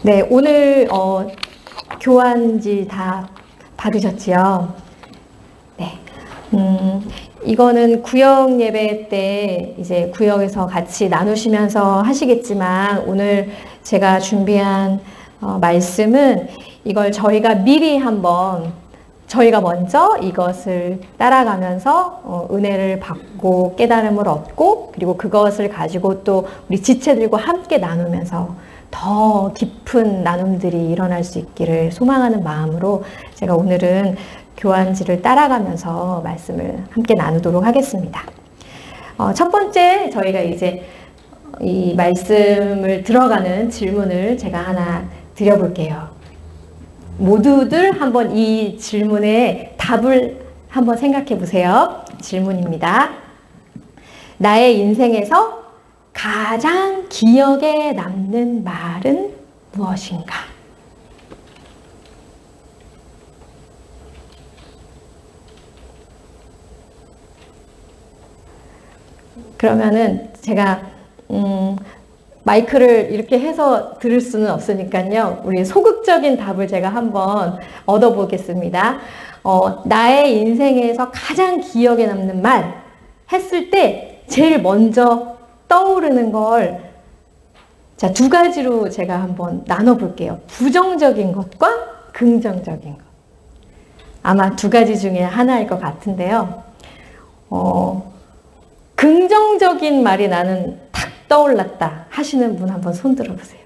네, 오늘 교환지 다 받으셨지요? 네. 이거는 구역 예배 때 이제 구역에서 같이 나누시면서 하시겠지만, 오늘 제가 준비한 말씀은 이걸 저희가 미리 한번, 저희가 먼저 이것을 따라가면서 은혜를 받고 깨달음을 얻고, 그리고 그것을 가지고 또 우리 지체들과 함께 나누면서 더 깊은 나눔들이 일어날 수 있기를 소망하는 마음으로 제가 오늘은 교환지를 따라가면서 말씀을 함께 나누도록 하겠습니다. 첫 번째 저희가 이제 이 말씀을 들어가는 질문을 제가 하나 드려볼게요. 모두들 한번 이 질문에 답을 한번 생각해 보세요. 질문입니다. 나의 인생에서 가장 기억에 남는 말은 무엇인가? 그러면은 제가 마이크를 이렇게 해서 들을 수는 없으니까요. 우리 소극적인 답을 제가 한번 얻어보겠습니다. 나의 인생에서 가장 기억에 남는 말 했을 때 제일 먼저 떠오르는 걸 자, 두 가지로 제가 한번 나눠볼게요. 부정적인 것과 긍정적인 것. 아마 두 가지 중에 하나일 것 같은데요. 긍정적인 말이 나는 탁 떠올랐다 하시는 분 한번 손 들어보세요.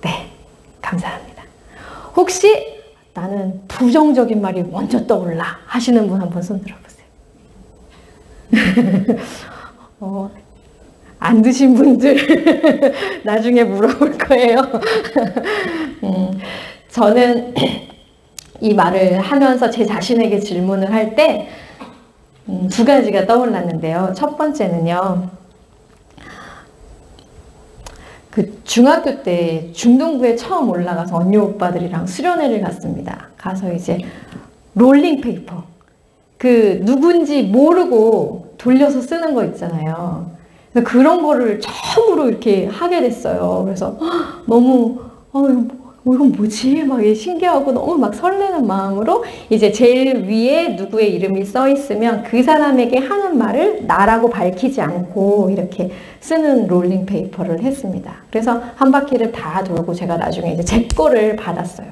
네, 감사합니다. 혹시 나는 부정적인 말이 먼저 떠올라 하시는 분 한번 손 들어보세요. 안 드신 분들 나중에 물어볼 거예요. 저는 이 말을 하면서 제 자신에게 질문을 할 때 두 가지가 떠올랐는데요. 첫 번째는요. 그 중학교 때 중등부에 처음 올라가서 언니 오빠들이랑 수련회를 갔습니다. 가서 이제 롤링페이퍼 그 누군지 모르고 돌려서 쓰는 거 있잖아요. 그런 거를 처음으로 이렇게 하게 됐어요. 그래서 너무 이건 뭐지? 막 신기하고 너무 막 설레는 마음으로 이제 제일 위에 누구의 이름이 써 있으면 그 사람에게 하는 말을 나라고 밝히지 않고 이렇게 쓰는 롤링페이퍼를 했습니다. 그래서 한 바퀴를 다 돌고 제가 나중에 이제 제 거를 받았어요.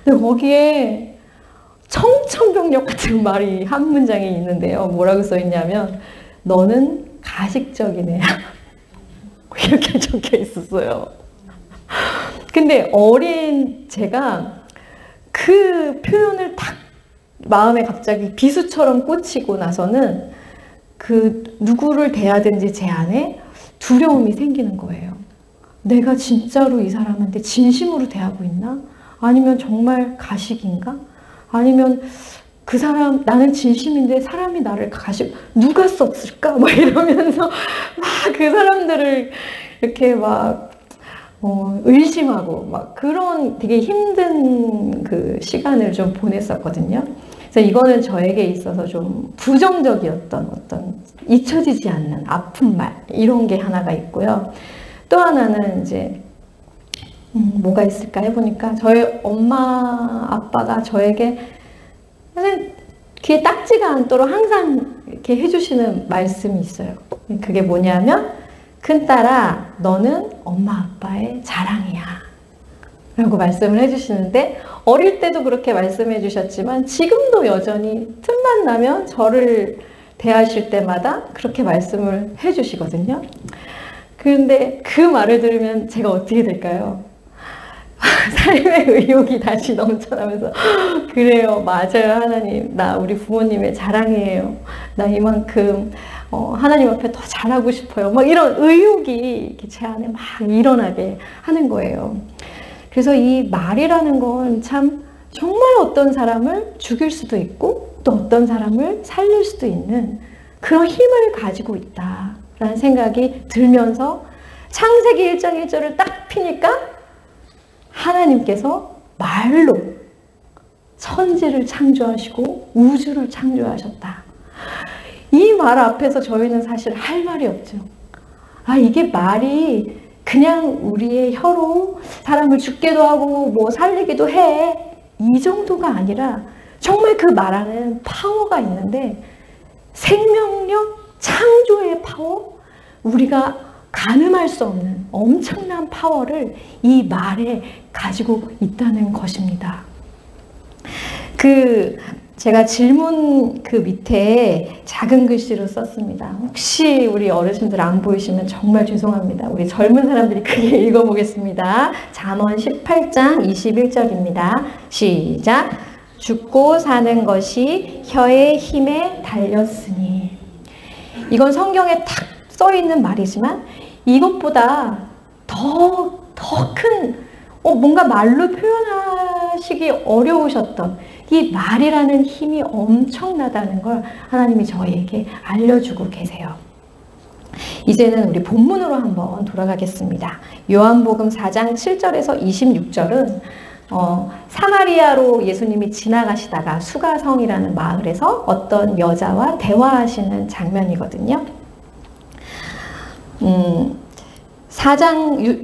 근데 거기에 청천벽력 같은 말이 한 문장에 있는데요. 뭐라고 써 있냐면 너는 가식적인 애야. 이렇게 적혀 있었어요. 근데 어린 제가 그 표현을 딱 마음에 갑자기 비수처럼 꽂히고 나서는 그 누구를 대하든지 제 안에 두려움이 생기는 거예요. 내가 진짜로 이 사람한테 진심으로 대하고 있나? 아니면 정말 가식인가? 아니면 그 사람, 나는 진심인데 사람이 나를 가식, 누가 썼을까? 막 이러면서 막 그 사람들을 이렇게 막 의심하고 막 그런 되게 힘든 그 시간을 좀 보냈었거든요. 그래서 이거는 저에게 있어서 좀 부정적이었던 어떤 잊혀지지 않는 아픈 말 이런 게 하나가 있고요. 또 하나는 이제 뭐가 있을까 해보니까 저희 엄마 아빠가 저에게 그냥 귀에 딱지가 않도록 항상 이렇게 해주시는 말씀이 있어요. 그게 뭐냐면 큰딸아 너는 엄마 아빠의 자랑이야 라고 말씀을 해주시는데 어릴 때도 그렇게 말씀해 주셨지만 지금도 여전히 틈만 나면 저를 대하실 때마다 그렇게 말씀을 해주시거든요. 그런데 그 말을 들으면 제가 어떻게 될까요? 삶의 의욕이 다시 넘쳐나면서 그래요, 맞아요, 하나님, 나 우리 부모님의 자랑이에요. 나 이만큼 하나님 앞에 더 잘하고 싶어요. 막 이런 의욕이 제 안에 막 일어나게 하는 거예요. 그래서 이 말이라는 건 참 정말 어떤 사람을 죽일 수도 있고 또 어떤 사람을 살릴 수도 있는 그런 힘을 가지고 있다라는 생각이 들면서 창세기 1장 1절을 딱 피니까 하나님께서 말로 천지를 창조하시고 우주를 창조하셨다. 이 말 앞에서 저희는 사실 할 말이 없죠. 이게 말이 그냥 우리의 혀로 사람을 죽게도 하고 뭐 살리기도 해. 이 정도가 아니라 정말 그 말 안에는 파워가 있는데 생명력, 창조의 파워, 우리가 가늠할 수 없는 엄청난 파워를 이 말에 가지고 있다는 것입니다. 제가 질문 밑에 작은 글씨로 썼습니다. 혹시 우리 어르신들 안 보이시면 정말 죄송합니다. 우리 젊은 사람들이 크게 읽어보겠습니다. 잠언 18장 21절입니다. 시작! 죽고 사는 것이 혀의 힘에 달렸으니. 이건 성경에 탁 써있는 말이지만 이것보다 더 큰 뭔가 말로 표현하시기 어려우셨던 이 말이라는 힘이 엄청나다는 걸 하나님이 저희에게 알려주고 계세요. 이제는 우리 본문으로 한번 돌아가겠습니다. 요한복음 4장 7절에서 26절은 사마리아로 예수님이 지나가시다가 수가성이라는 마을에서 어떤 여자와 대화하시는 장면이거든요.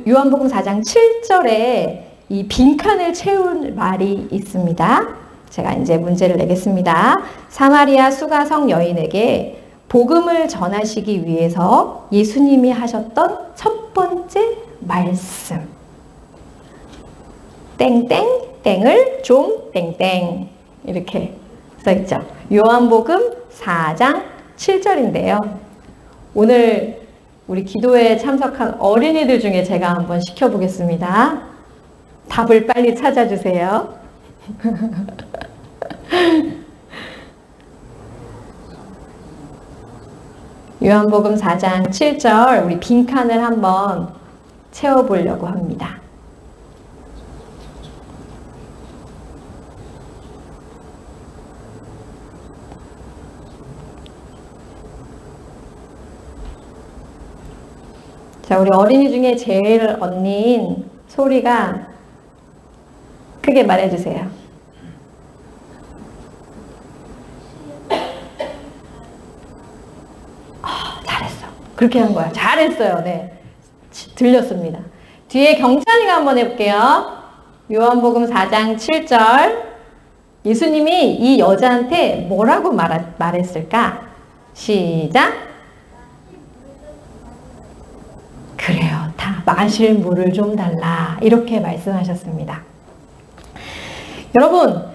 요한복음 4장 7절에 이 빈칸을 채운 말이 있습니다. 제가 이제 문제를 내겠습니다. 사마리아 수가성 여인에게 복음을 전하시기 위해서 예수님이 하셨던 첫 번째 말씀. 땡땡 땡을 좀 땡땡 이렇게 써있죠. 요한복음 4장 7절인데요. 오늘 우리 기도에 참석한 어린이들 중에 제가 한번 시켜보겠습니다. 답을 빨리 찾아주세요. 요한복음 4장 7절 우리 빈칸을 한번 채워보려고 합니다. 자, 우리 어린이 중에 제일 언니인 소리가 크게 말해주세요. 잘했어. 그렇게 한 거야. 잘했어요. 네. 들렸습니다. 뒤에 경찬이가 한번 해볼게요. 요한복음 4장 7절. 예수님이 이 여자한테 뭐라고 말했을까? 시작. 그래요. 다 마실 물을 좀 달라. 이렇게 말씀하셨습니다. 여러분,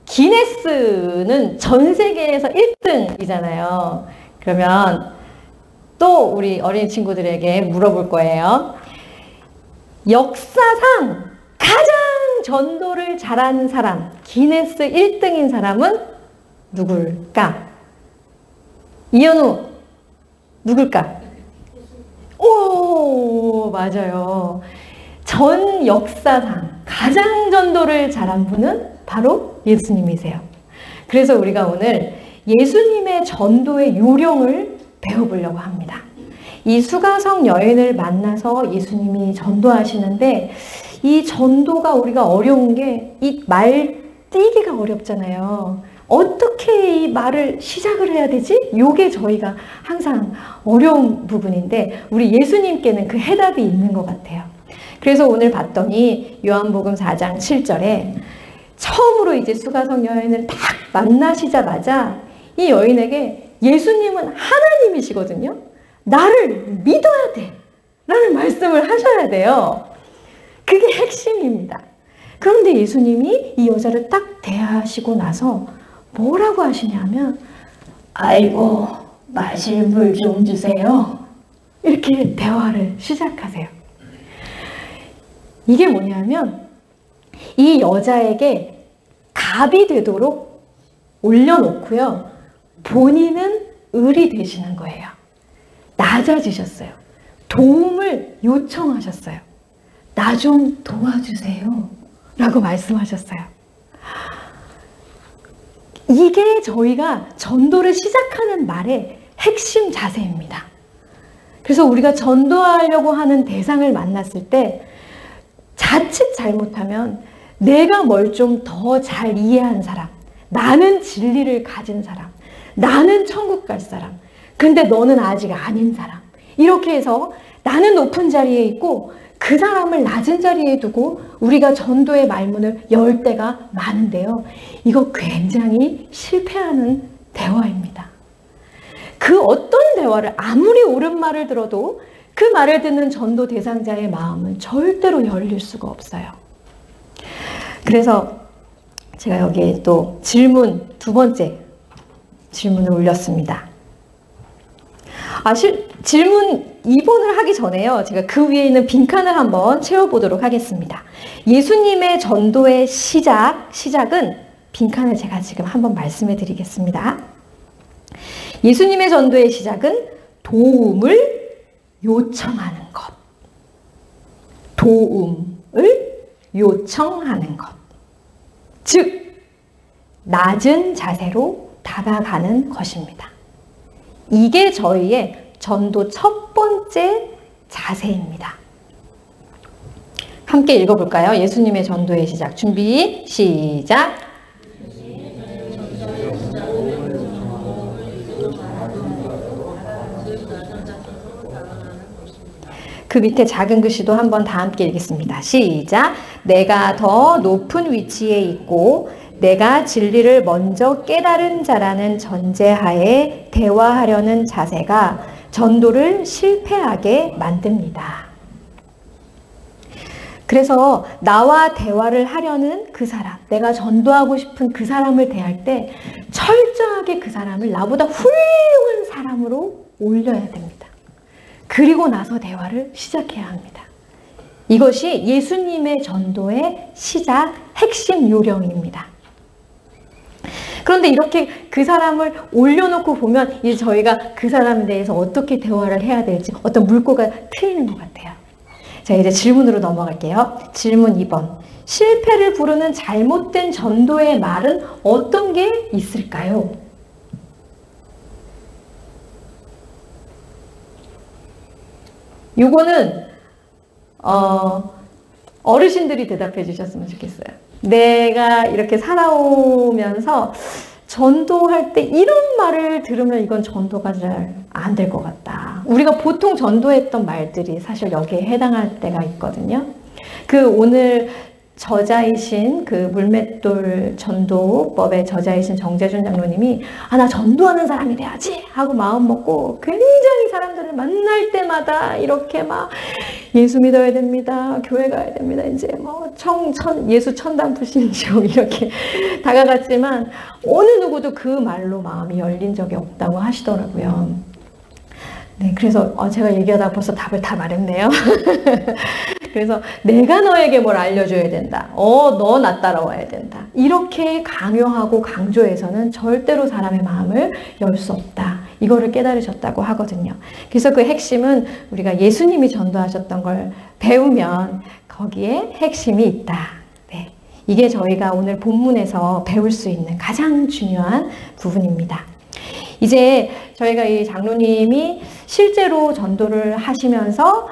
기네스는 전 세계에서 1등이잖아요. 그러면 또 우리 어린 친구들에게 물어볼 거예요. 역사상 가장 전도를 잘하는 사람, 기네스 1등인 사람은 누굴까? 이현우, 누굴까? 오, 맞아요. 전 역사상 가장 전도를 잘한 분은 바로 예수님이세요. 그래서 우리가 오늘 예수님의 전도의 요령을 배워보려고 합니다. 이 수가성 여인을 만나서 예수님이 전도하시는데 이 전도가 우리가 어려운 게 이 말 띄기가 어렵잖아요. 어떻게 이 말을 시작을 해야 되지? 요게 저희가 항상 어려운 부분인데 우리 예수님께는 그 해답이 있는 것 같아요. 그래서 오늘 봤더니 요한복음 4장 7절에 처음으로 이제 수가성 여인을 딱 만나시자마자 이 여인에게 예수님은 하나님이시거든요. 나를 믿어야 돼 라는 말씀을 하셔야 돼요. 그게 핵심입니다. 그런데 예수님이 이 여자를 딱 대하시고 나서 뭐라고 하시냐면 아이고 마실 물 좀 주세요. 이렇게 대화를 시작하세요. 이게 뭐냐면 이 여자에게 갑이 되도록 올려놓고요. 본인은 을이 되시는 거예요. 낮아지셨어요. 도움을 요청하셨어요. 나 좀 도와주세요. 라고 말씀하셨어요. 이게 저희가 전도를 시작하는 말의 핵심 자세입니다. 그래서 우리가 전도하려고 하는 대상을 만났을 때 자칫 잘못하면 내가 뭘 좀 더 잘 이해한 사람, 나는 진리를 가진 사람, 나는 천국 갈 사람, 근데 너는 아직 아닌 사람, 이렇게 해서 나는 높은 자리에 있고 그 사람을 낮은 자리에 두고 우리가 전도의 말문을 열 때가 많은데요. 이거 굉장히 실패하는 대화입니다. 그 어떤 대화를 아무리 옳은 말을 들어도 그 말을 듣는 전도 대상자의 마음은 절대로 열릴 수가 없어요. 그래서 제가 여기에 또 질문, 두 번째 질문을 올렸습니다. 질문 2번을 하기 전에요. 제가 그 위에 있는 빈칸을 한번 채워보도록 하겠습니다. 예수님의 전도의 시작은 빈칸을 제가 지금 한번 말씀해 드리겠습니다. 예수님의 전도의 시작은 도움을 요청하는 것. 도움을 요청하는 것. 즉, 낮은 자세로 다가가는 것입니다. 이게 저희의 전도 첫 번째 자세입니다. 함께 읽어볼까요? 예수님의 전도의 시작. 준비, 시작. 그 밑에 작은 글씨도 한번 다 함께 읽겠습니다. 시작. 내가 더 높은 위치에 있고 내가 진리를 먼저 깨달은 자라는 전제하에 대화하려는 자세가 전도를 실패하게 만듭니다. 그래서 나와 대화를 하려는 그 사람, 내가 전도하고 싶은 그 사람을 대할 때 철저하게 그 사람을 나보다 훌륭한 사람으로 올려야 됩니다. 그리고 나서 대화를 시작해야 합니다. 이것이 예수님의 전도의 시작 핵심 요령입니다. 그런데 이렇게 그 사람을 올려놓고 보면 이제 저희가 그 사람에 대해서 어떻게 대화를 해야 될지 어떤 물꼬가 트이는 것 같아요. 자, 이제 질문으로 넘어갈게요. 질문 2번. 실패를 부르는 잘못된 전도의 말은 어떤 게 있을까요? 요거는 어르신들이 대답해 주셨으면 좋겠어요. 내가 이렇게 살아오면서 전도할 때 이런 말을 들으면 이건 전도가 잘 안 될 것 같다. 우리가 보통 전도했던 말들이 사실 여기에 해당할 때가 있거든요. 그 오늘 저자이신 그 물맷돌 전도법의 저자이신 정재준 장로님이 나 전도하는 사람이 돼야지 하고 마음 먹고 굉장히 사람들을 만날 때마다 이렇게 막 예수 믿어야 됩니다. 교회 가야 됩니다. 이제 뭐 예수 천당 푸신죠. 이렇게 다가갔지만 어느 누구도 그 말로 마음이 열린 적이 없다고 하시더라고요. 네, 그래서 제가 얘기하다가 벌써 답을 다 말했네요. 그래서 내가 너에게 뭘 알려줘야 된다. 너 나 따라와야 된다. 이렇게 강요하고 강조해서는 절대로 사람의 마음을 열 수 없다. 이거를 깨달으셨다고 하거든요. 그래서 그 핵심은 우리가 예수님이 전도하셨던 걸 배우면 거기에 핵심이 있다. 네, 이게 저희가 오늘 본문에서 배울 수 있는 가장 중요한 부분입니다. 이제 저희가 이 장로님이 실제로 전도를 하시면서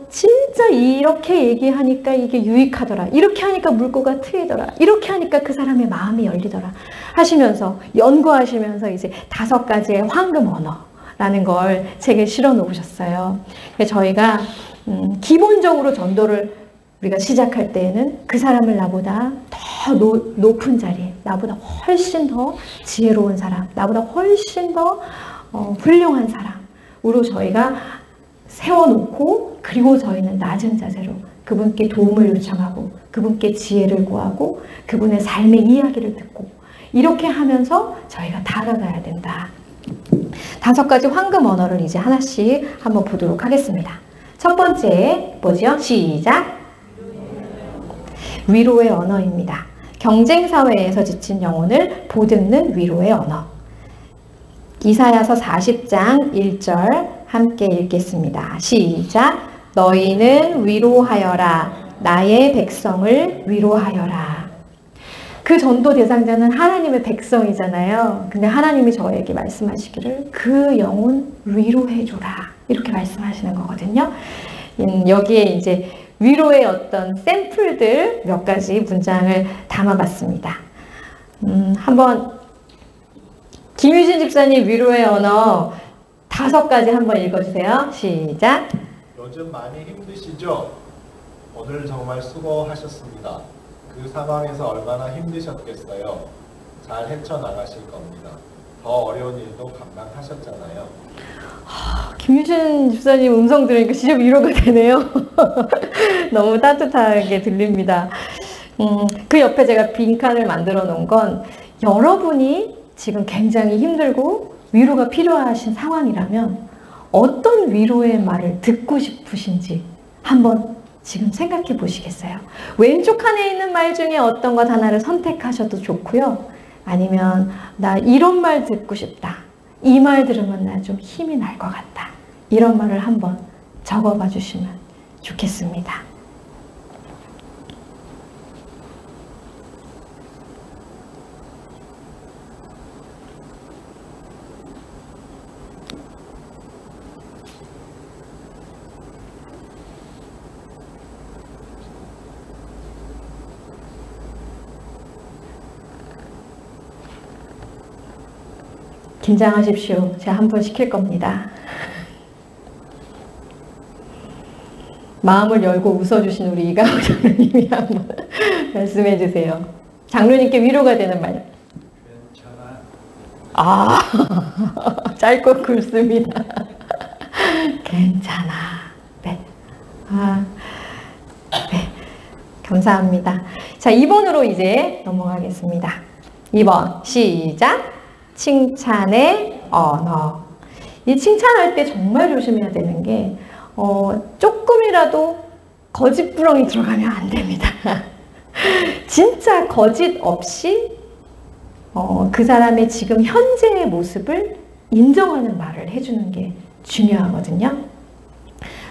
진짜 이렇게 얘기하니까 이게 유익하더라. 이렇게 하니까 물꼬가 트이더라. 이렇게 하니까 그 사람의 마음이 열리더라. 하시면서 연구하시면서 이제 5가지의 황금 언어라는 걸 책에 실어 놓으셨어요. 저희가 기본적으로 전도를 우리가 시작할 때에는 그 사람을 나보다 더 높은 자리에, 나보다 훨씬 더 지혜로운 사람, 나보다 훨씬 더 훌륭한 사람으로 저희가 세워놓고, 그리고 저희는 낮은 자세로 그분께 도움을 요청하고 그분께 지혜를 구하고 그분의 삶의 이야기를 듣고 이렇게 하면서 저희가 다가가야 된다. 5가지 황금 언어를 이제 하나씩 한번 보도록 하겠습니다. 첫 번째 뭐죠? 시작! 위로의 언어입니다. 경쟁사회에서 지친 영혼을 보듬는 위로의 언어. 이사야서 40장 1절 함께 읽겠습니다. 시작! 너희는 위로하여라. 나의 백성을 위로하여라. 그 전도 대상자는 하나님의 백성이잖아요. 근데 하나님이 저에게 말씀하시기를 그 영혼 위로해줘라. 이렇게 말씀하시는 거거든요. 여기에 이제 위로의 어떤 샘플들 몇 가지 문장을 담아봤습니다. 한번 김유진 집사님 위로의 언어 5가지 한번 읽어주세요. 시작. 요즘 많이 힘드시죠? 오늘 정말 수고하셨습니다. 그 상황에서 얼마나 힘드셨겠어요? 잘 헤쳐나가실 겁니다. 더 어려운 일도 감당하셨잖아요. 김유진 집사님 음성 들으니까 진짜 위로가 되네요. 너무 따뜻하게 들립니다. 그 옆에 제가 빈칸을 만들어 놓은 건 여러분이 지금 굉장히 힘들고 위로가 필요하신 상황이라면 어떤 위로의 말을 듣고 싶으신지 한번 지금 생각해 보시겠어요? 왼쪽 칸에 있는 말 중에 어떤 것 하나를 선택하셔도 좋고요. 아니면 나 이런 말 듣고 싶다. 이 말 들으면 나 좀 힘이 날 것 같다. 이런 말을 한번 적어봐 주시면 좋겠습니다. 긴장하십시오. 제가 한번 시킬 겁니다. 마음을 열고 웃어주신 우리 이가호 장로님이 한번 말씀해 주세요. 장로님께 위로가 되는 말. 괜찮아. 짧고 굵습니다. 괜찮아. 네. 네. 감사합니다. 자, 2번으로 이제 넘어가겠습니다. 2번 시작. 칭찬의 언어. 이 칭찬할 때 정말 조심해야 되는 게 조금이라도 거짓부렁이 들어가면 안 됩니다. 진짜 거짓 없이 그 사람의 지금 현재의 모습을 인정하는 말을 해주는 게 중요하거든요.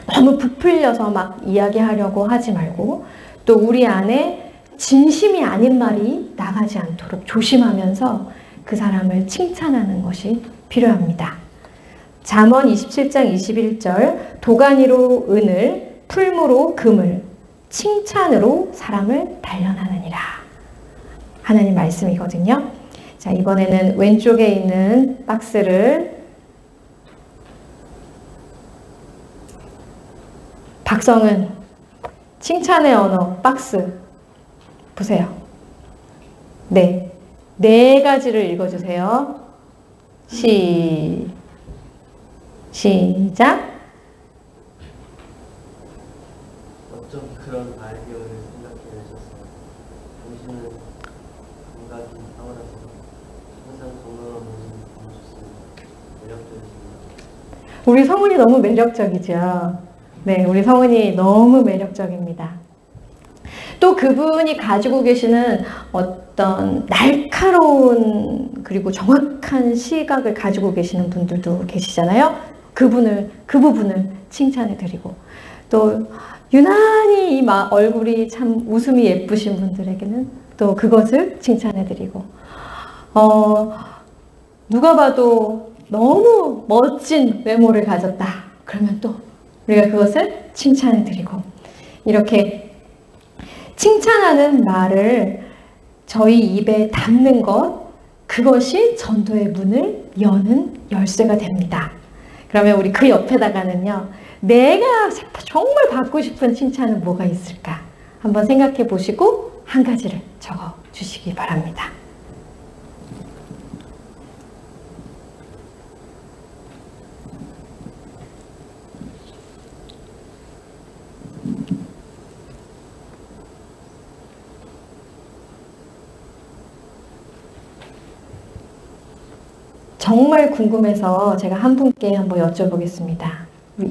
너무 부풀려서 막 이야기하려고 하지 말고 또 우리 안에 진심이 아닌 말이 나가지 않도록 조심하면서 그 사람을 칭찬하는 것이 필요합니다. 잠언 27장 21절 도가니로 은을 풀무로 금을 칭찬으로 사람을 단련하느니라 하나님 말씀이거든요. 자, 이번에는 왼쪽에 있는 박스를 박성은 칭찬의 언어 박스 보세요. 네 가지를 읽어주세요. 시작. 어쩜 그런 아이디어를 생각해내셨어요? 당신은 감각이 탁월하세요. 항상 건강한 모습을 보여줬습니다. 매력적이십니다. 우리 성훈이 너무 매력적이죠. 네, 우리 성훈이 너무 매력적입니다. 또 그분이 가지고 계시는 어떤 날카로운 그리고 정확한 시각을 가지고 계시는 분들도 계시잖아요. 그 부분을 칭찬해 드리고 또 유난히 이 얼굴이 참 웃음이 예쁘신 분들에게는 또 그것을 칭찬해 드리고 누가 봐도 너무 멋진 외모를 가졌다. 그러면 또 우리가 그것을 칭찬해 드리고 이렇게 칭찬하는 말을 저희 입에 담는 그것이 전도의 문을 여는 열쇠가 됩니다. 그러면 우리 그 옆에다가는요, 내가 정말 받고 싶은 칭찬은 뭐가 있을까? 한번 생각해 보시고 한 가지를 적어 주시기 바랍니다. 정말 궁금해서 제가 한 분께 한번 여쭤보겠습니다.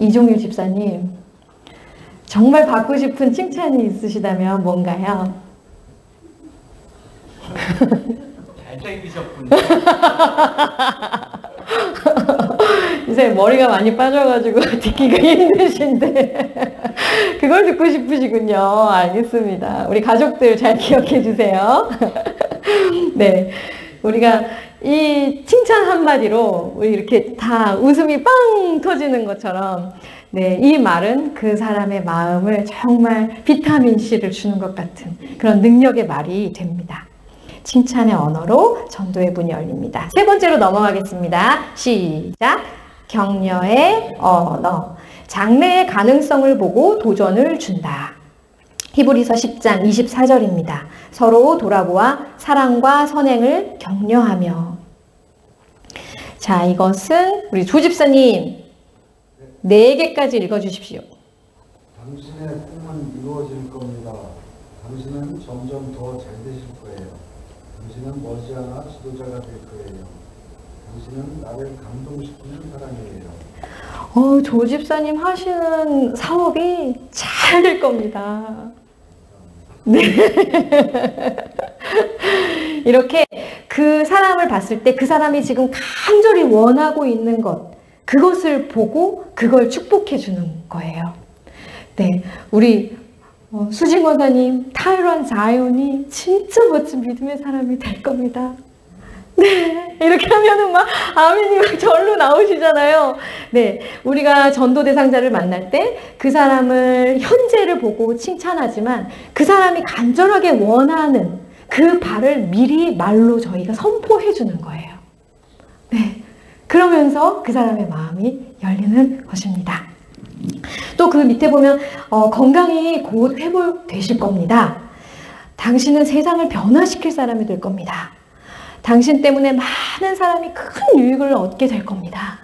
이종유 집사님, 정말 받고 싶은 칭찬이 있으시다면 뭔가요? 잘생기셨군요. 이제 머리가 많이 빠져가지고 듣기가 힘드신데 그걸 듣고 싶으시군요. 알겠습니다. 우리 가족들 잘 기억해 주세요. 네, 우리가 이 칭찬 한마디로 우리 이렇게 다 웃음이 빵 터지는 것처럼 네, 이 말은 그 사람의 마음을 정말 비타민C를 주는 것 같은 그런 능력의 말이 됩니다. 칭찬의 언어로 전도의 문이 열립니다. 세 번째로 넘어가겠습니다. 시작! 격려의 언어. 장래의 가능성을 보고 도전을 준다. 히브리서 10장 24절입니다. 서로 돌아보아 사랑과 선행을 격려하며. 자, 이것은 우리 조집사님 4개까지 읽어주십시오. 당신의 꿈은 이루어질 겁니다. 당신은 점점 더 잘 되실 거예요. 당신은 머지않아 지도자가 될 거예요. 당신은 나를 감동시키는 사람이에요. 조집사님 하시는 사업이 잘 될 겁니다. 네. 이렇게 그 사람을 봤을 때 그 사람이 지금 간절히 원하고 있는 것, 그것을 보고 그걸 축복해 주는 거예요. 네, 우리 수진 권사님, 타이런 자이온이 진짜 멋진 믿음의 사람이 될 겁니다. 네, 이렇게 하면은 막 아멘이 막 절로 나오시잖아요. 네, 우리가 전도 대상자를 만날 때 그 사람을 현재를 보고 칭찬하지만 그 사람이 간절하게 원하는 그 바를 미리 말로 저희가 선포해 주는 거예요. 네, 그러면서 그 사람의 마음이 열리는 것입니다. 또 그 밑에 보면 건강이 곧 회복되실 겁니다. 당신은 세상을 변화시킬 사람이 될 겁니다. 당신 때문에 많은 사람이 큰 유익을 얻게 될 겁니다.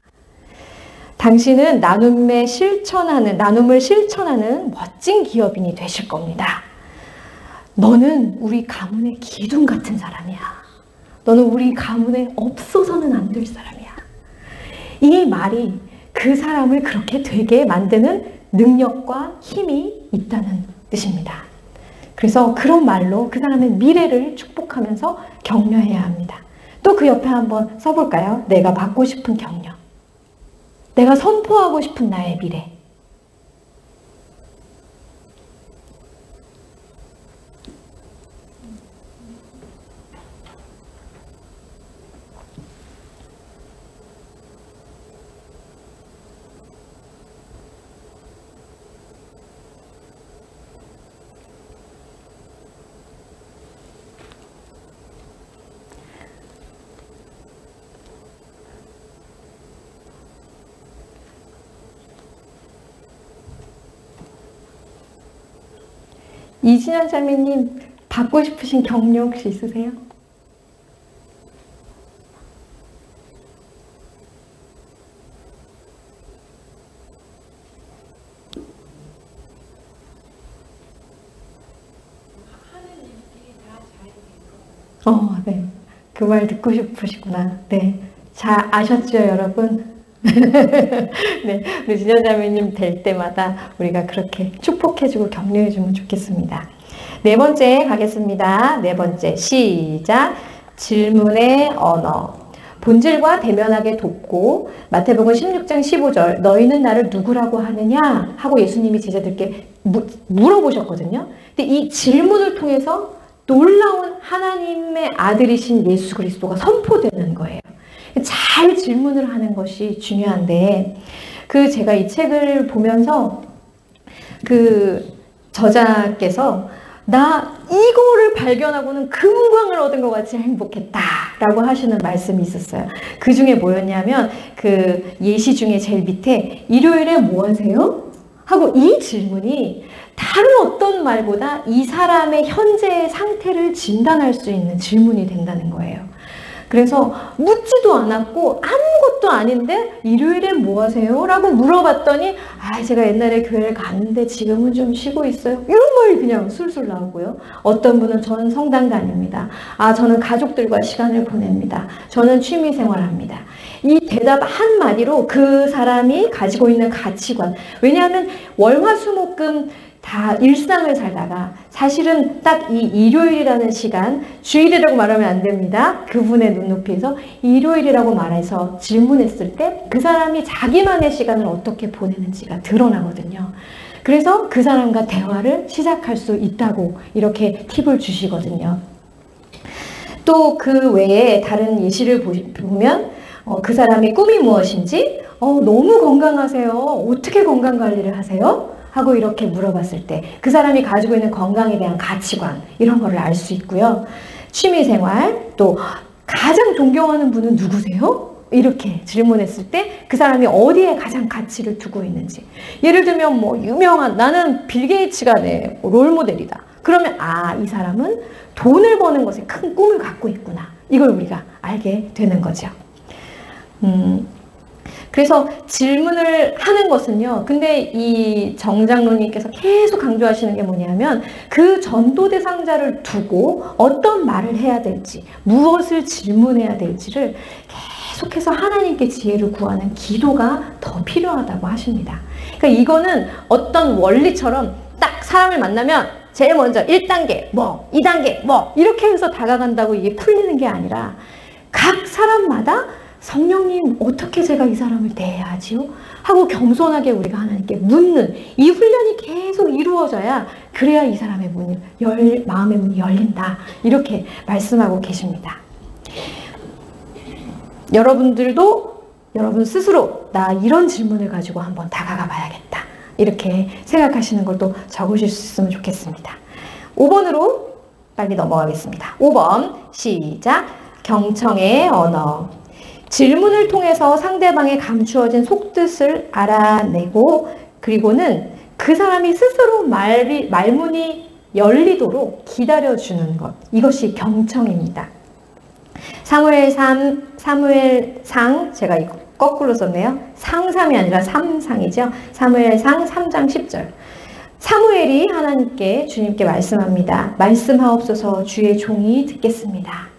당신은 나눔을 실천하는 멋진 기업인이 되실 겁니다. 너는 우리 가문의 기둥 같은 사람이야. 너는 우리 가문에 없어서는 안 될 사람이야. 이 말이 그 사람을 그렇게 되게 만드는 능력과 힘이 있다는 뜻입니다. 그래서 그런 말로 그 사람의 미래를 축복하면서 격려해야 합니다. 또 그 옆에 한번 써볼까요? 내가 받고 싶은 격려. 내가 선포하고 싶은 나의 미래. 이진현 자매님 받고 싶으신 격려 혹시 있으세요? 네. 그 말 듣고 싶으시구나. 네. 잘 아셨죠, 여러분? 네, 우리 진현 자매님 될 때마다 우리가 그렇게 축복해주고 격려해주면 좋겠습니다. 4번째 가겠습니다. 4번째 시작. 질문의 언어. 본질과 대면하게 돕고. 마태복음 16장 15절 너희는 나를 누구라고 하느냐 하고 예수님이 제자들께 물어보셨거든요. 근데 이 질문을 통해서 놀라운 하나님의 아들이신 예수 그리스도가 선포되는 거예요. 잘 질문을 하는 것이 중요한데, 제가 이 책을 보면서 그 저자께서 나 이거를 발견하고는 금광을 얻은 것 같이 행복했다라고 하시는 말씀이 있었어요. 그 중에 뭐였냐면 그 예시 중에 제일 밑에 일요일에 뭐 하세요? 하고 이 질문이 다른 어떤 말보다 이 사람의 현재의 상태를 진단할 수 있는 질문이 된다는 거예요. 그래서 묻지도 않았고 아무것도 아닌데 일요일에 뭐 하세요? 라고 물어봤더니 제가 옛날에 교회를 갔는데 지금은 좀 쉬고 있어요. 이런 말이 그냥 술술 나오고요. 어떤 분은 저는 성당 다닙니다. 저는 가족들과 시간을 보냅니다. 저는 취미생활합니다. 이 대답 한마디로 그 사람이 가지고 있는 가치관, 왜냐하면 월화수목금 다 일상을 살다가 사실은 딱 이 일요일이라는 시간, 주일이라고 말하면 안 됩니다. 그분의 눈높이에서 일요일이라고 말해서 질문했을 때 그 사람이 자기만의 시간을 어떻게 보내는지가 드러나거든요. 그래서 그 사람과 대화를 시작할 수 있다고 이렇게 팁을 주시거든요. 또 그 외에 다른 예시를 보면 그 사람의 꿈이 무엇인지, 너무 건강하세요. 어떻게 건강관리를 하세요? 하고 이렇게 물어봤을 때 그 사람이 가지고 있는 건강에 대한 가치관, 이런 거를 알 수 있고요. 취미생활, 또 가장 존경하는 분은 누구세요? 이렇게 질문했을 때 그 사람이 어디에 가장 가치를 두고 있는지. 예를 들면 뭐 유명한 나는 빌 게이츠가 내 롤모델이다. 그러면 이 사람은 돈을 버는 것에 큰 꿈을 갖고 있구나. 이걸 우리가 알게 되는 거죠. 그래서 질문을 하는 것은요. 근데 이 정장로님께서 계속 강조하시는 게 뭐냐면 그 전도 대상자를 두고 어떤 말을 해야 될지, 무엇을 질문해야 될지를 계속해서 하나님께 지혜를 구하는 기도가 더 필요하다고 하십니다. 그러니까 이거는 어떤 원리처럼 딱 사람을 만나면 제일 먼저 1단계 뭐 2단계 뭐 이렇게 해서 다가간다고 이게 풀리는 게 아니라 각 사람마다 성령님 어떻게 제가 이 사람을 대해야 하지요? 하고 겸손하게 우리가 하나님께 묻는 이 훈련이 계속 이루어져야 그래야 이 사람의 마음의 문이 열린다. 이렇게 말씀하고 계십니다. 여러분들도 여러분 스스로 나 이런 질문을 가지고 한번 다가가 봐야겠다. 이렇게 생각하시는 걸 또 적으실 수 있으면 좋겠습니다. 5번으로 빨리 넘어가겠습니다. 5번 시작. 경청의 언어. 질문을 통해서 상대방의 감추어진 속뜻을 알아내고 그리고는 그 사람이 스스로 말문이 열리도록 기다려주는 것. 이것이 경청입니다. 사무엘상 제가 이거 거꾸로 썼네요. 상삼이 아니라 삼상이죠. 사무엘상 3장 10절. 사무엘이 하나님께 주님께 말씀합니다. 말씀하옵소서 주의 종이 듣겠습니다.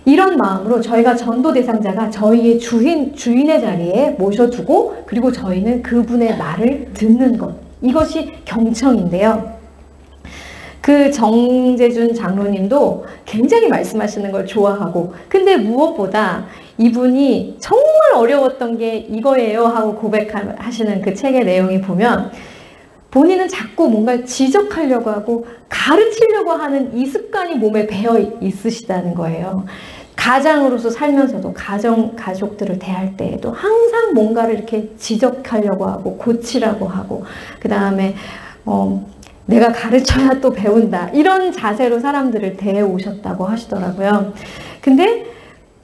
이런 마음으로 저희가 전도 대상자가 저희의 주인의 자리에 모셔두고 그리고 저희는 그분의 말을 듣는 것. 이것이 경청인데요. 그 정재준 장로님도 굉장히 말씀하시는 걸 좋아하고 근데 무엇보다 이분이 정말 어려웠던 게 이거예요 하고 고백하시는 그 책의 내용이 보면 본인은 자꾸 뭔가 지적하려고 하고 가르치려고 하는 이 습관이 몸에 배어 있으시다는 거예요. 가장으로서 살면서도 가족들을 대할 때에도 항상 뭔가를 이렇게 지적하려고 하고 고치라고 하고 그 다음에 내가 가르쳐야 또 배운다. 이런 자세로 사람들을 대해 오셨다고 하시더라고요. 근데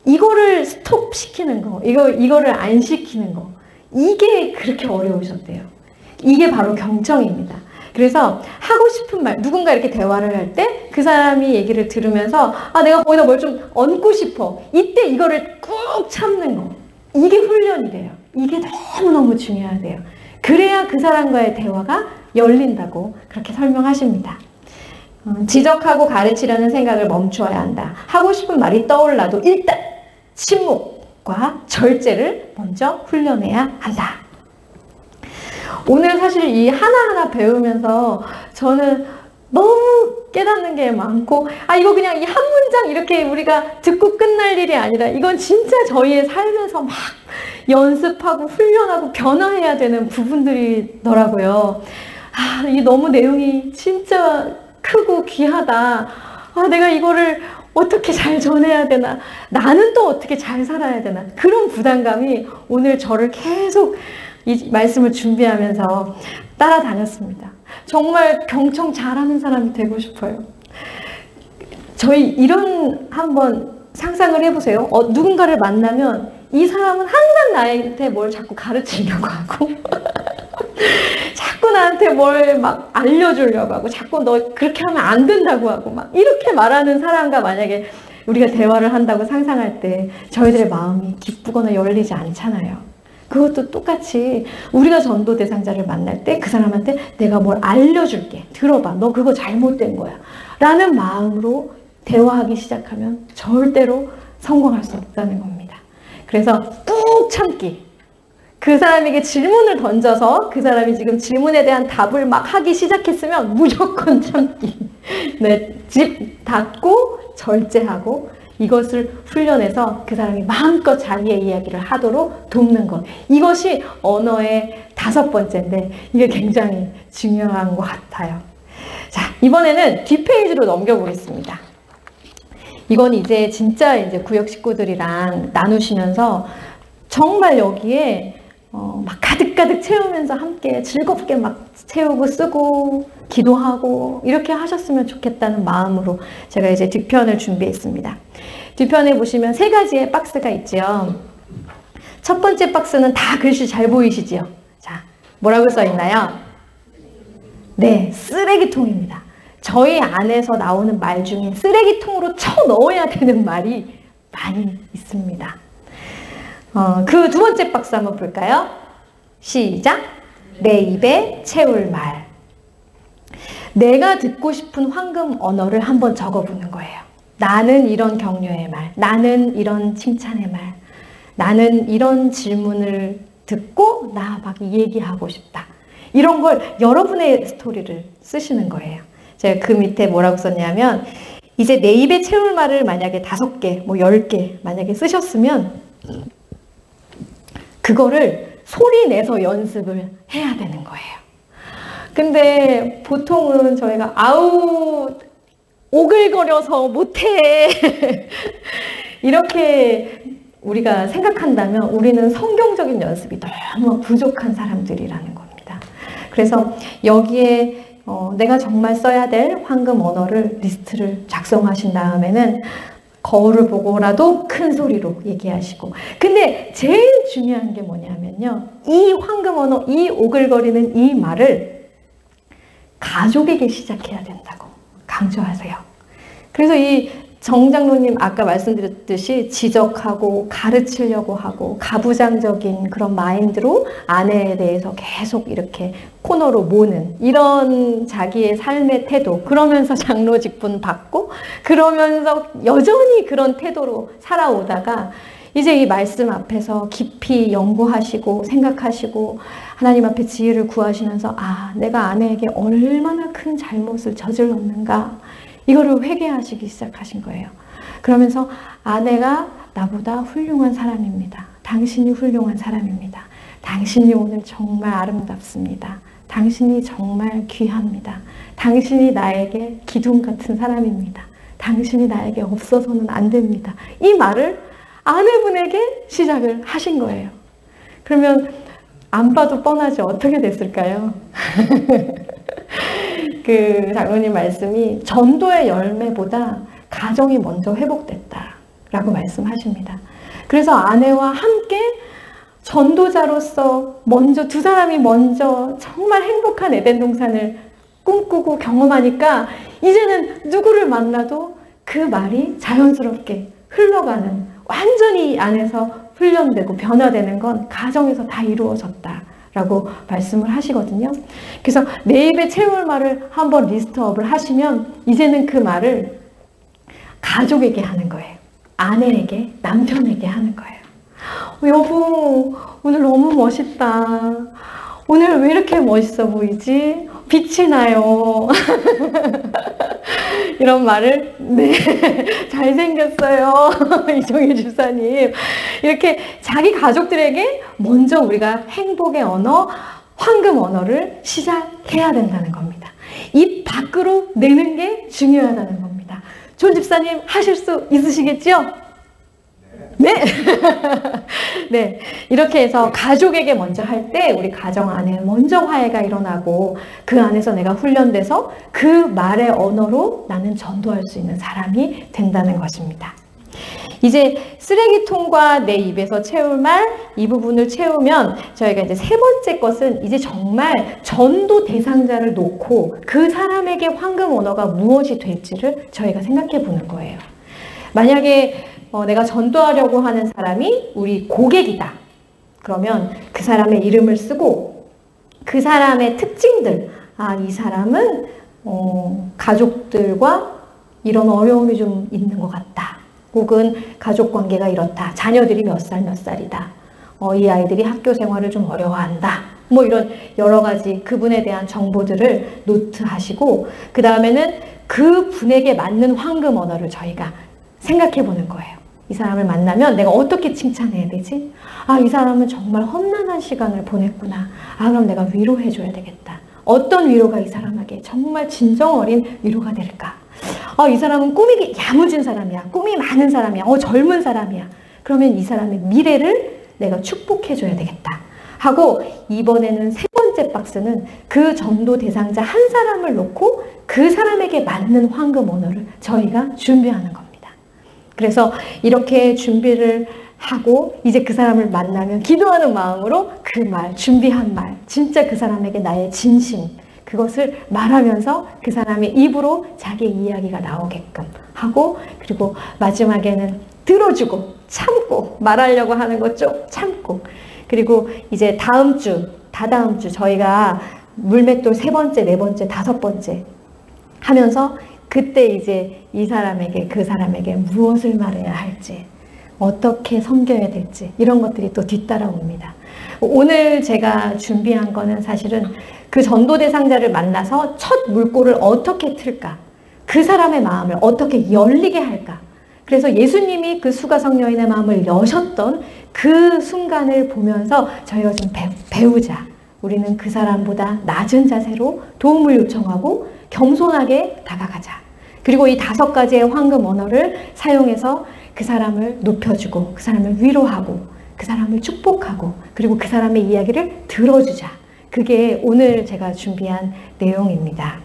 이거를 스톱시키는 거, 이거를 안 시키는 거, 이게 그렇게 어려우셨대요. 이게 바로 경청입니다. 그래서 하고 싶은 말, 누군가 이렇게 대화를 할 때 그 사람이 얘기를 들으면서 내가 거기다 뭘 좀 얹고 싶어. 이때 이거를 꾹 참는 거. 이게 훈련이 돼요. 이게 너무너무 중요하대요. 그래야 그 사람과의 대화가 열린다고 그렇게 설명하십니다. 지적하고 가르치려는 생각을 멈추어야 한다. 하고 싶은 말이 떠올라도 일단 침묵과 절제를 먼저 훈련해야 한다. 오늘 사실 이 하나하나 배우면서 저는 너무 깨닫는 게 많고 이거 그냥 이 한 문장 이렇게 우리가 듣고 끝날 일이 아니라 이건 진짜 저희의 삶에서 막 연습하고 훈련하고 변화해야 되는 부분들이더라고요. 이 너무 내용이 진짜 크고 귀하다. 내가 이거를 어떻게 잘 전해야 되나? 나는 또 어떻게 잘 살아야 되나? 그런 부담감이 오늘 저를 계속 이 말씀을 준비하면서 따라다녔습니다. 정말 경청 잘하는 사람이 되고 싶어요. 저희 이런 한번 상상을 해보세요. 누군가를 만나면 이 사람은 항상 나한테 뭘 자꾸 가르치려고 하고 자꾸 나한테 뭘 막 알려주려고 하고 자꾸 너 그렇게 하면 안 된다고 하고 막 이렇게 말하는 사람과 만약에 우리가 대화를 한다고 상상할 때 저희들의 마음이 기쁘거나 열리지 않잖아요. 그것도 똑같이 우리가 전도 대상자를 만날 때 그 사람한테 내가 뭘 알려줄게. 들어봐. 너 그거 잘못된 거야. 라는 마음으로 대화하기 시작하면 절대로 성공할 수 없다는 겁니다. 그래서 꾹 참기. 그 사람에게 질문을 던져서 그 사람이 지금 질문에 대한 답을 막 하기 시작했으면 무조건 참기. 네, 집 닫고 절제하고 이것을 훈련해서 그 사람이 마음껏 자기의 이야기를 하도록 돕는 것. 이것이 언어의 5번째인데 이게 굉장히 중요한 것 같아요. 자, 이번에는 뒷페이지로 넘겨보겠습니다. 이건 이제 진짜 이제 구역 식구들이랑 나누시면서 정말 여기에 막 가득가득 채우면서 함께 즐겁게 막 채우고 쓰고 기도하고 이렇게 하셨으면 좋겠다는 마음으로 제가 이제 뒷편을 준비했습니다. 뒷편에 보시면 3가지의 박스가 있죠. 첫 번째 박스는 다 글씨 잘 보이시지요? 자, 뭐라고 써 있나요? 네, 쓰레기통입니다. 저희 안에서 나오는 말 중에 쓰레기통으로 쳐 넣어야 되는 말이 많이 있습니다. 그 두 번째 박스 한번 볼까요? 시작! 내 입에 채울 말. 내가 듣고 싶은 황금 언어를 한번 적어보는 거예요. 나는 이런 격려의 말, 나는 이런 칭찬의 말, 나는 이런 질문을 듣고 나 막 얘기하고 싶다. 이런 걸 여러분의 스토리를 쓰시는 거예요. 제가 그 밑에 뭐라고 썼냐면 이제 내 입에 채울 말을 만약에 5개, 뭐 10개 만약에 쓰셨으면 그거를 소리 내서 연습을 해야 되는 거예요. 근데 보통은 저희가 아우 오글거려서 못해 이렇게 우리가 생각한다면 우리는 성경적인 연습이 너무 부족한 사람들이라는 겁니다. 그래서 여기에 내가 정말 써야 될 황금 언어를 리스트를 작성하신 다음에는 거울을 보고라도 큰 소리로 얘기하시고, 근데 제일 중요한 게 뭐냐면요, 이 황금 언어, 이 오글거리는 이 말을 가족에게 시작해야 된다고 강조하세요. 그래서 이 정장로님 아까 말씀드렸듯이 지적하고 가르치려고 하고 가부장적인 그런 마인드로 아내에 대해서 계속 이렇게 코너로 모는 이런 자기의 삶의 태도, 그러면서 장로 직분 받고 그러면서 여전히 그런 태도로 살아오다가 이제 이 말씀 앞에서 깊이 연구하시고 생각하시고 하나님 앞에 지혜를 구하시면서 아, 내가 아내에게 얼마나 큰 잘못을 저질렀는가, 이거를 회개하시기 시작하신 거예요. 그러면서 아내가 나보다 훌륭한 사람입니다. 당신이 훌륭한 사람입니다. 당신이 오늘 정말 아름답습니다. 당신이 정말 귀합니다. 당신이 나에게 기둥 같은 사람입니다. 당신이 나에게 없어서는 안 됩니다. 이 말을 아내분에게 시작을 하신 거예요. 그러면 안 봐도 뻔하지 어떻게 됐을까요? 그 장로님 말씀이 전도의 열매보다 가정이 먼저 회복됐다라고 말씀하십니다. 그래서 아내와 함께 전도자로서 먼저 두 사람이 먼저 정말 행복한 에덴 동산을 꿈꾸고 경험하니까 이제는 누구를 만나도 그 말이 자연스럽게 흘러가는, 완전히 이 안에서 훈련되고 변화되는 건 가정에서 다 이루어졌다라고 말씀을 하시거든요. 그래서 내 입에 채울 말을 한번 리스트업을 하시면 이제는 그 말을 가족에게 하는 거예요. 아내에게, 남편에게 하는 거예요. 여보, 오늘 너무 멋있다. 오늘 왜 이렇게 멋있어 보이지? 빛이 나요. 이런 말을, 네, 잘생겼어요. 이종일 집사님. 이렇게 자기 가족들에게 먼저 우리가 행복의 언어, 황금 언어를 시작해야 된다는 겁니다. 입 밖으로 내는 게 중요하다는 겁니다. 존 집사님 하실 수 있으시겠죠? 네. 네. 이렇게 해서 가족에게 먼저 할 때 우리 가정 안에 먼저 화해가 일어나고 그 안에서 내가 훈련돼서 그 말의 언어로 나는 전도할 수 있는 사람이 된다는 것입니다. 이제 쓰레기통과 내 입에서 채울 말, 이 부분을 채우면 저희가 이제 세 번째 것은 이제 정말 전도 대상자를 놓고 그 사람에게 황금 언어가 무엇이 될지를 저희가 생각해 보는 거예요. 만약에 내가 전도하려고 하는 사람이 우리 고객이다. 그러면 그 사람의 이름을 쓰고 그 사람의 특징들, 아, 이 사람은 가족들과 이런 어려움이 좀 있는 것 같다. 혹은 가족관계가 이렇다. 자녀들이 몇 살이다. 이 아이들이 학교 생활을 좀 어려워한다. 뭐 이런 여러 가지 그분에 대한 정보들을 노트하시고 그 다음에는 그 분에게 맞는 황금 언어를 저희가 생각해 보는 거예요. 이 사람을 만나면 내가 어떻게 칭찬해야 되지? 아, 이 사람은 정말 험난한 시간을 보냈구나. 아, 그럼 내가 위로해 줘야 되겠다. 어떤 위로가 이 사람에게 정말 진정 어린 위로가 될까? 이 사람은 꿈이 야무진 사람이야. 꿈이 많은 사람이야. 젊은 사람이야. 그러면 이 사람의 미래를 내가 축복해 줘야 되겠다. 하고 이번에는 세 번째 박스는 그 전도 대상자 한 사람을 놓고 그 사람에게 맞는 황금 언어를 저희가 준비하는 겁니다. 그래서 이렇게 준비를 하고 이제 그 사람을 만나면 기도하는 마음으로 그 말, 준비한 말, 진짜 그 사람에게 나의 진심, 그것을 말하면서 그 사람의 입으로 자기의 이야기가 나오게끔 하고, 그리고 마지막에는 들어주고 참고, 말하려고 하는 것 좀 참고, 그리고 이제 다다음 주 저희가 물맷돌 3번째, 4번째, 5번째 하면서 그때 이제 이 사람에게, 그 사람에게 무엇을 말해야 할지, 어떻게 섬겨야 될지, 이런 것들이 또 뒤따라옵니다. 오늘 제가 준비한 거는 사실은 그 전도 대상자를 만나서 첫 물꼬를 어떻게 틀까, 그 사람의 마음을 어떻게 열리게 할까. 그래서 예수님이 그 수가성 여인의 마음을 여셨던 그 순간을 보면서 저희가 좀 배우자. 우리는 그 사람보다 낮은 자세로 도움을 요청하고 겸손하게 다가가자. 그리고 이 5가지의 황금 언어를 사용해서 그 사람을 높여주고, 그 사람을 위로하고, 그 사람을 축복하고, 그리고 그 사람의 이야기를 들어주자. 그게 오늘 제가 준비한 내용입니다.